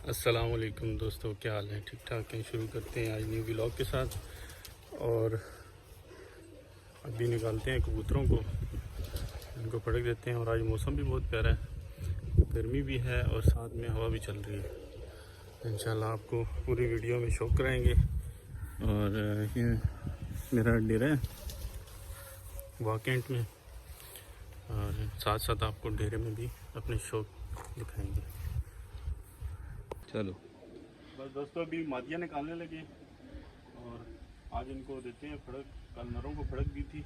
अस्सलाम वालेकुम दोस्तों, क्या हाल है? ठीक ठाक हैं। शुरू करते हैं आज न्यू व्लॉग के साथ। और अभी निकालते हैं कबूतरों को, इनको पटक देते हैं। और आज मौसम भी बहुत प्यारा है, गर्मी भी है और साथ में हवा भी चल रही है। इंशाल्लाह आपको पूरी वीडियो में शौक कराएंगे। और ये मेरा डेरा है वाकेंट में, और साथ साथ आपको डेरे में भी अपने शौक दिखाएंगे। चलो बस दोस्तों, अभी मादियाँ निकालने लगे और आज इनको देते हैं फड़क। कल नरों को फड़क दी थी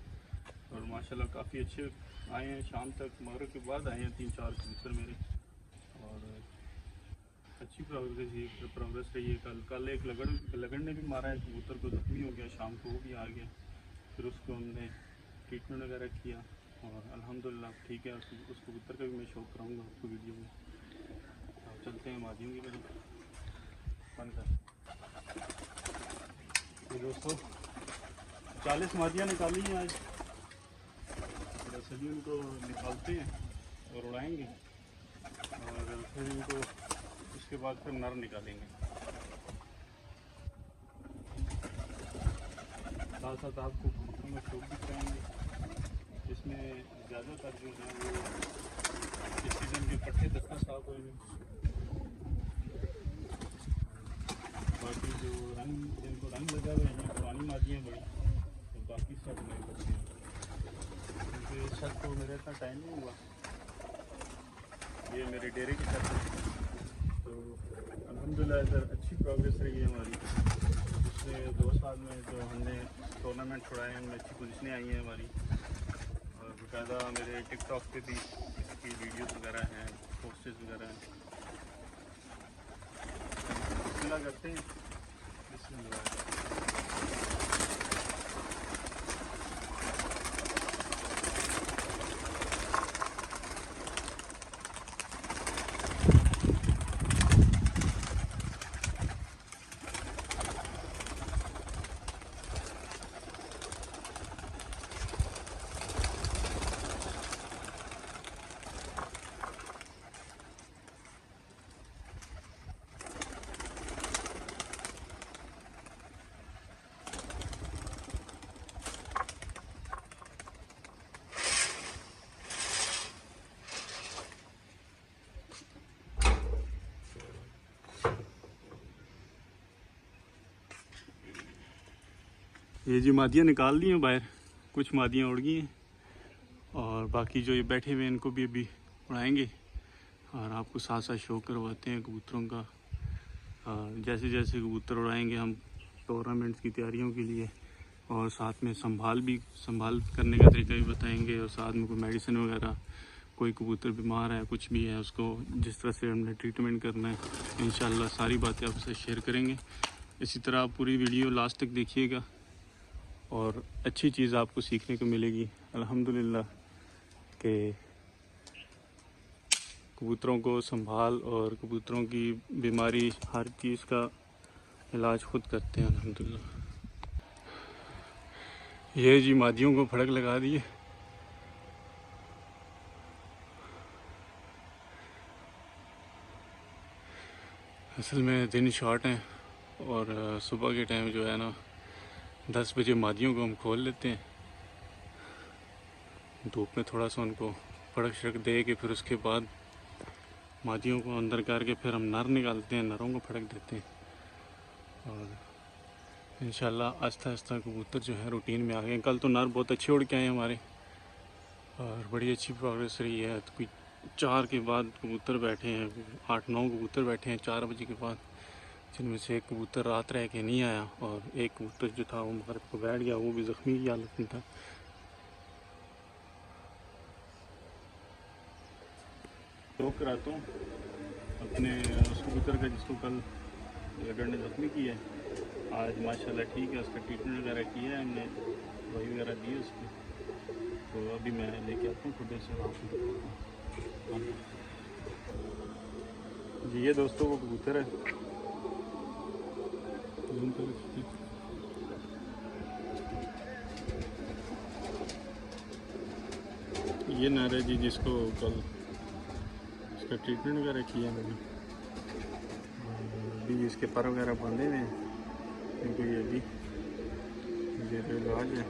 और माशाल्लाह काफ़ी अच्छे आए हैं। शाम तक मगरिब के बाद आए हैं 3-4 कबूतर मेरे, और अच्छी प्रोग्रेस रही है। कल एक लगन ने भी मारा है कबूतर को, जख्मी हो गया, शाम को वो भी आ गया। फिर उसको हमने ट्रीटमेंट वगैरह किया और अल्हम्दुलिल्लाह ठीक है। उस कबूतर का भी मैं शौक कराऊँगा आपको वीडियो में। अब चलते हैं मादियों की तरफ। तो दोस्तों 40 मादियाँ निकाली हैं आज। सभी उनको निकालते हैं और उड़ाएंगे, और फिर इनको उसके बाद फिर नर निकालेंगे। साथ साथ आपको कबूतरों में शौक भी कराएंगे। इसमें ज़्यादातर जो है वो इस सीज़न के पट्टे दस्ता साफ होंगे। बाकी जो जिनको रंग लगा हुए हैं, पुरानी मादियाँ बड़ी, तो बाकी सब नहीं करते हैं क्योंकि इस छत को मेरा इतना टाइम नहीं हुआ। ये मेरे डेरे की छत है। तो अल्हम्दुलिल्लाह इधर अच्छी प्रोग्रेस रही है हमारी। पिछले 2 साल में जो हमने टूर्नामेंट छुड़ाए हैं उनमें अच्छी पोजीशनें आई हैं हमारी। और बाकायदा मेरे टिकटॉक पे भी इसकी वीडियोस वगैरह हैं, पोस्टेज वगैरह हैं। करते हैं ये जी मादियाँ निकाल दी हैं बाहर। कुछ मादियाँ उड़ गई हैं और बाकी जो ये बैठे हुए हैं इनको भी अभी उड़ाएंगे और आपको साथ साथ शो करवाते हैं कबूतरों का। जैसे जैसे कबूतर उड़ाएंगे हम टूर्नामेंट्स की तैयारियों के लिए, और साथ में संभाल करने का तरीका भी बताएंगे। और साथ में कोई मेडिसिन वगैरह, कोई कबूतर बीमार है, कुछ भी है, उसको जिस तरह से हमने ट्रीटमेंट करना है, इंशाल्लाह सारी बातें आपसे शेयर करेंगे। इसी तरह आप पूरी वीडियो लास्ट तक देखिएगा और अच्छी चीज़ आपको सीखने को मिलेगी। अल्हम्दुलिल्लाह के कबूतरों को संभाल और कबूतरों की बीमारी हर चीज़ का इलाज खुद करते हैं अल्हम्दुलिल्लाह। ये जी मादियों को फड़क लगा दिए। असल में दिन शॉर्ट हैं और सुबह के टाइम जो है ना 10 बजे मादियों को हम खोल लेते हैं। धूप में थोड़ा सा उनको फड़क शड़क दे के फिर उसके बाद मादियों को अंदर करके फिर हम नर निकालते हैं, नरों को फड़क देते हैं। और इंशाल्लाह आस्ता आस्ता कबूतर जो है रूटीन में आ गए। कल तो नर बहुत अच्छे उड़ के आए हमारे और बड़ी अच्छी प्रोग्रेस रही है। तो कोई 4 के बाद कबूतर बैठे हैं, 8-9 कबूतर बैठे हैं 4 बजे के बाद, जिनमें से एक कबूतर रात रह के नहीं आया और एक कबूतर जो था वो मगरिब को बैठ गया, वो भी ज़ख्मी की हालत में था। तो कराता हूँ अपने उस कबूतर का जिसको कल लगन ने ज़ख्मी किया है। आज माशाल्लाह ठीक है, उसका ट्रीटमेंट वगैरह किया है हमने, दवाई वगैरह दी है उसकी। तो अभी मैं लेके आता हूँ खुद से आपको जी। ये दोस्तों वो कबूतर है, ये नारा जी जिसको कल इसका ट्रीटमेंट वगैरह किया मैंने। अभी इसके पर वगैरह बांधे हुए हैं क्योंकि ये अभी ये जो इलाज है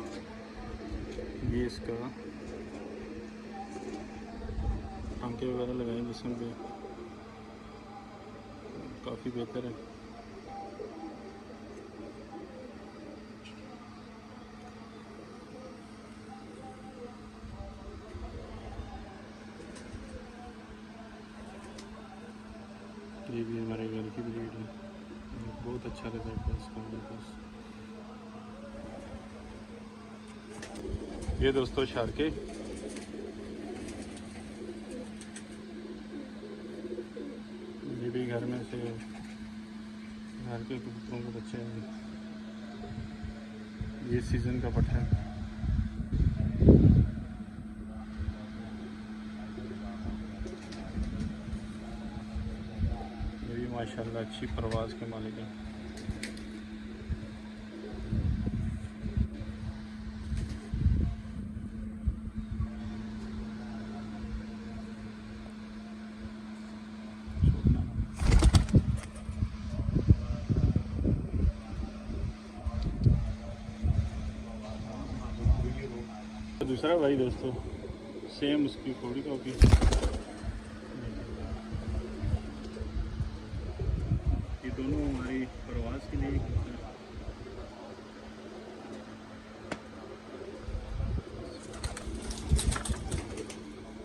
ये इसका टांके वगैरह लगाए जिसम पे काफ़ी बेहतर है। ये भी हमारे घर की ब्रीड है, बहुत अच्छा रिजल्ट है इसका हमारे पास। ये दोस्तों शार्के ये भी घर में से घर के कबूतरों के बच्चे हैं। ये सीज़न का पट्टा है। ये भी माशाल्लाह अच्छी परवाज़ के मालिक हैं। दूसरा भाई दोस्तों सेम उसकी थोड़ी कॉपी। ये दोनों हमारी प्रवास के लिए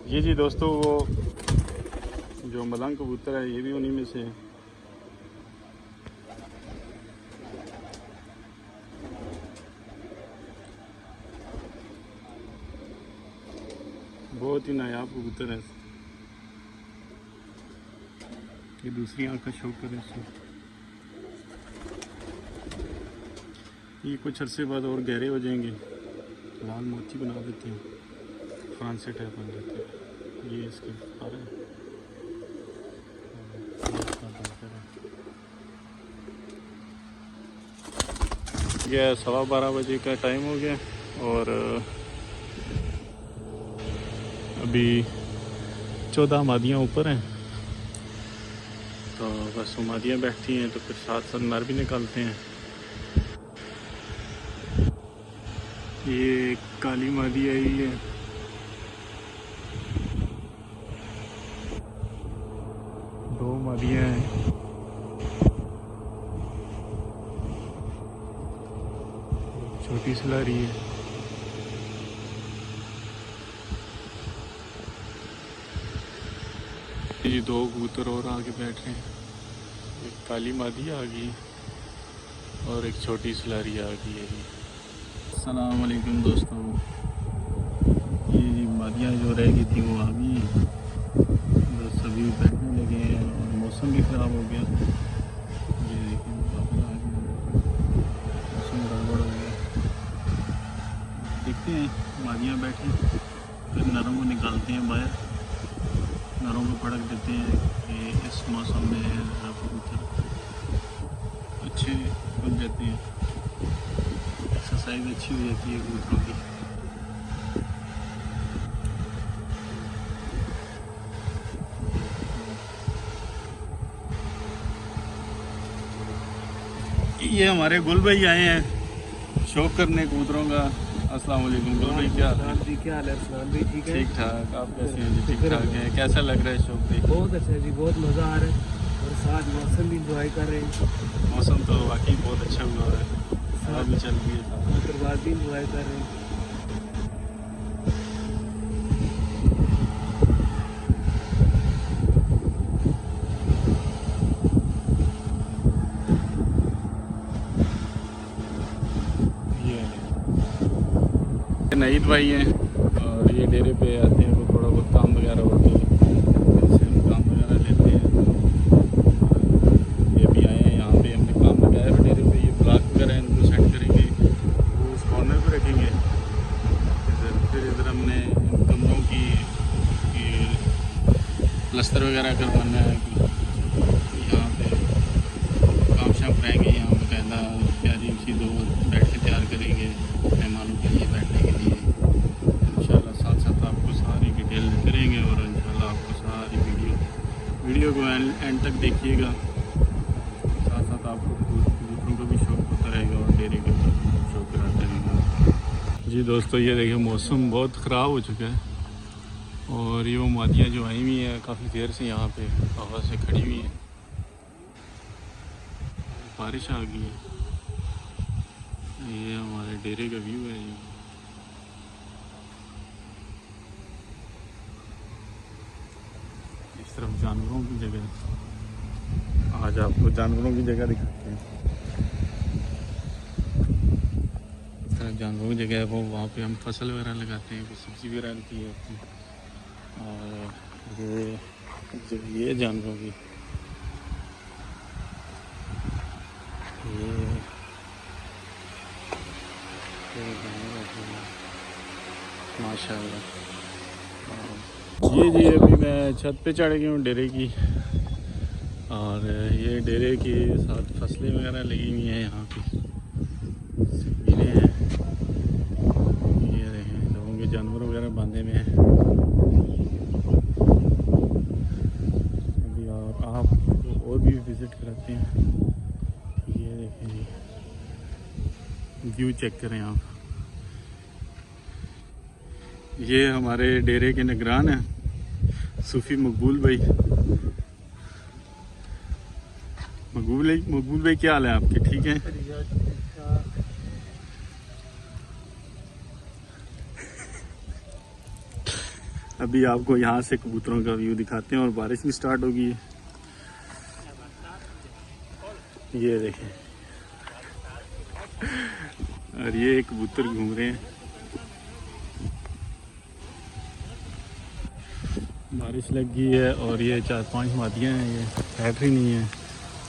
ये जी दोस्तों वो जो मलंग कबूतर है ये भी उन्हीं में से है। बहुत ही नायाब कबूतर है। ये दूसरी आँख का शौक करें इससे। ये कुछ अरसे बाद और गहरे हो जाएंगे, लाल मोती बना देते हैं, फ्रांसी टाइप बन जाते हैं। ये इसके पर है। यह 12:15 बजे का टाइम हो गया और अभी 14 मादियाँ ऊपर हैं, तो बस वो मादियाँ बैठती हैं तो फिर साथ साथ नर भी निकालते हैं। ये काली मादी आई है, दो मादियाँ हैं। छोटी सिलारी है। ये दो कबूतर और आगे बैठ रहे हैं। एक काली मादी आ गई और एक छोटी सिलारी आ गई है। अस्सलाम वालेकुम दोस्तों, ये मादियाँ जो रह गई थी वो आ गई हैं, बस सभी बैठने लगे हैं और मौसम भी ख़राब हो गया। ये देखिए मौसम गड़बड़ हो गया। देखते हैं मादियाँ बैठी फिर नरों को निकालते हैं बाहर, नरों को पड़क देते हैं कि इस मौसम में कबूतर अच्छे बन जाते हैं, एक्सरसाइज अच्छी हो जाती है कबूतरों की। ये हमारे गुल भाई आए हैं शौक करने कबूतरों का। अस्सलाम वालेकुम गुल भाई, क्या हाल है? जी क्या हाल है सलाम भाई? ठीक है, ठीक ठाक, आप कैसे हैं जी? ठीक ठाक है। कैसा लग रहा है शौक देख? बहुत अच्छा है जी, बहुत मज़ा आ रहा है और साथ मौसम भी इंजॉय कर रहे हैं। मौसम तो वाकई बहुत अच्छा हुआ है, हवा भी चल रही है, कबूतरबाज भी इंजॉय कर रहे हैं। नईद भाई हैं और ये डेरे पे आते हैं, वो थोड़ा बहुत काम वगैरह होते हैं, इनसे हम काम वगैरह लेते हैं। ये भी आए हैं यहाँ पे, हमने काम लगाया है डेरे पे। ये ब्लॉक वगैरह इनको सेट करेंगे, वो उस कॉर्नर पे रखेंगे। फिर इधर हमने इन कमरों की प्लस्तर वगैरह करवाना है। यहाँ पे काम शाम कराएँगे, यहाँ बाकायदा प्यारी सी दो बैठकें तैयार करेंगे मेहमानों के लिए बैठने के लिए। इंशाल्लाह साथ साथ आपको सारी डिटेल देते रहेंगे और जी दोस्तों, ये देखिए मौसम बहुत ख़राब हो चुका है और ये वो मादियाँ जो आई हुई हैं काफ़ी देर से यहाँ पे हवा से खड़ी हुई हैं। बारिश आ गई है। ये हमारे डेरे का व्यू है। इस तरफ जानवरों की जगह, आज आपको जानवरों की जगह दिखाते हैं। इस तरफ जानवरों की जगह है, वो वहाँ पे हम फसल वगैरह लगाते हैं, कुछ सब्ज़ी वगैरह की होती है। और ये जानवरों की माशाल्लाह। जी अभी मैं छत पे चढ़ गया हूँ डेरे की, और ये डेरे के साथ फसलें वगैरह लगी हुई हैं। यहाँ पे ज़मीनें हैं, ये देखें लोगों के जानवर वगैरह बांधे में हैं। अभी और आप और भी विज़िट कराते हैं। ये देखें जी, व्यू चेक करें आप। ये हमारे डेरे के निगरान हैं सूफी मकबूल भाई। मकबूल भाई क्या हाल है आपके? ठीक है। अभी आपको यहाँ से कबूतरों का व्यू दिखाते हैं और बारिश भी स्टार्ट हो गई है। ये देखें, और ये कबूतर घूम रहे हैं। बारिश लग गई है और ये 4-5 मादियाँ हैं, ये बैठ रही नहीं है।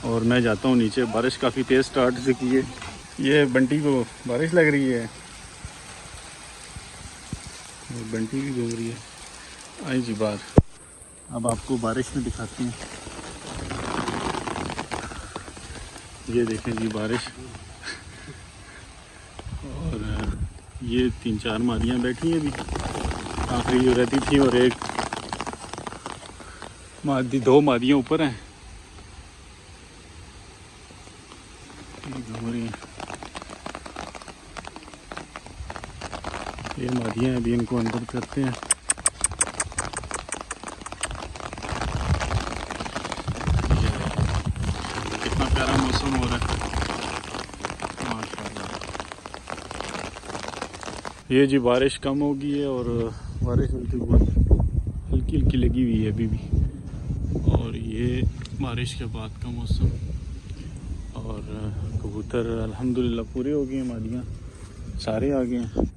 और मैं जाता हूँ नीचे, बारिश काफ़ी तेज़ स्टार्ट हो चुकी है। ये बंटी को बारिश लग रही है, बंटी भी घूम रही है। आई जी बात, अब आपको बारिश में दिखाते हैं। ये देखें जी बारिश, और ये 3-4 मादियाँ बैठी हैं अभी, आखिरी जो रहती थी, और एक मादी, 2 मादियाँ ऊपर हैं, घूम रही हैं। ये मादियाँ अभी इनको अंदर करते हैं। कितना प्यारा मौसम हो रहा है माशाल्लाह। ये जी बारिश कम हो गई है और बारिश हल्की हल्की लगी हुई है अभी भी। और ये बारिश के बाद का मौसम, और कबूतर अल्हम्दुलिल्लाह पूरे हो गए हैं, मादियाँ सारे आ गए हैं।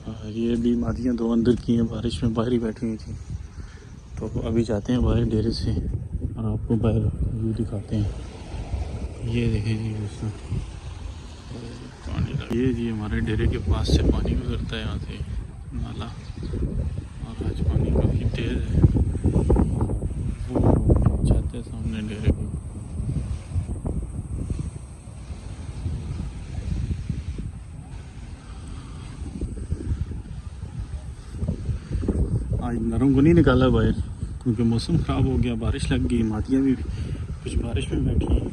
और ये भी मादियाँ 2 अंदर की हैं, बारिश में बाहर ही बैठी हुई थी। तो अभी जाते हैं बाहर डेरे से और आपको बाहर व्यू दिखाते हैं। ये देखें जी दोस्तों, पानी, ये जी हमारे डेरे के पास से पानी गुजरता है, यहाँ से नाला, और आज पानी काफ़ी तेज़ है। वो छत है सामने डेरे की। आज नरों को नहीं निकाला बाहर क्योंकि मौसम ख़राब हो गया, बारिश लग गई। मादियाँ भी कुछ बारिश में बैठी हैं।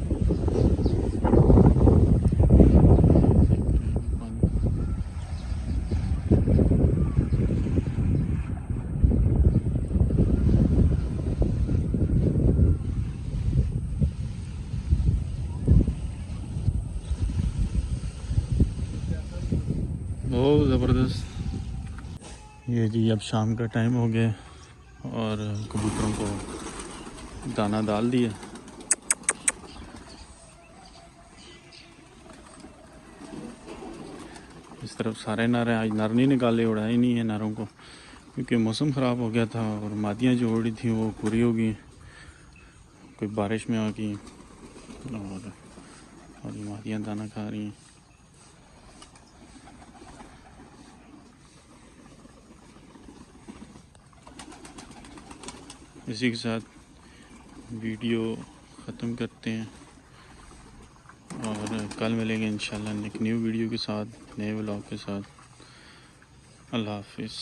बहुत ज़बरदस्त। ये जी अब शाम का टाइम हो गया और कबूतरों को दाना डाल दिया। इस तरफ सारे नर हैं, आज नर नहीं निकाले, उड़ाए ही नहीं है नरों को क्योंकि मौसम ख़राब हो गया था और मादियाँ जो उड़ी थी वो पूरी हो गई, कोई बारिश में आ गई, और मादियाँ दाना खा रही हैं। इसी के साथ वीडियो ख़त्म करते हैं और कल मिलेंगे इंशाल्लाह एक न्यू वीडियो के साथ, नए व्लॉग के साथ। अल्लाह हाफिज़।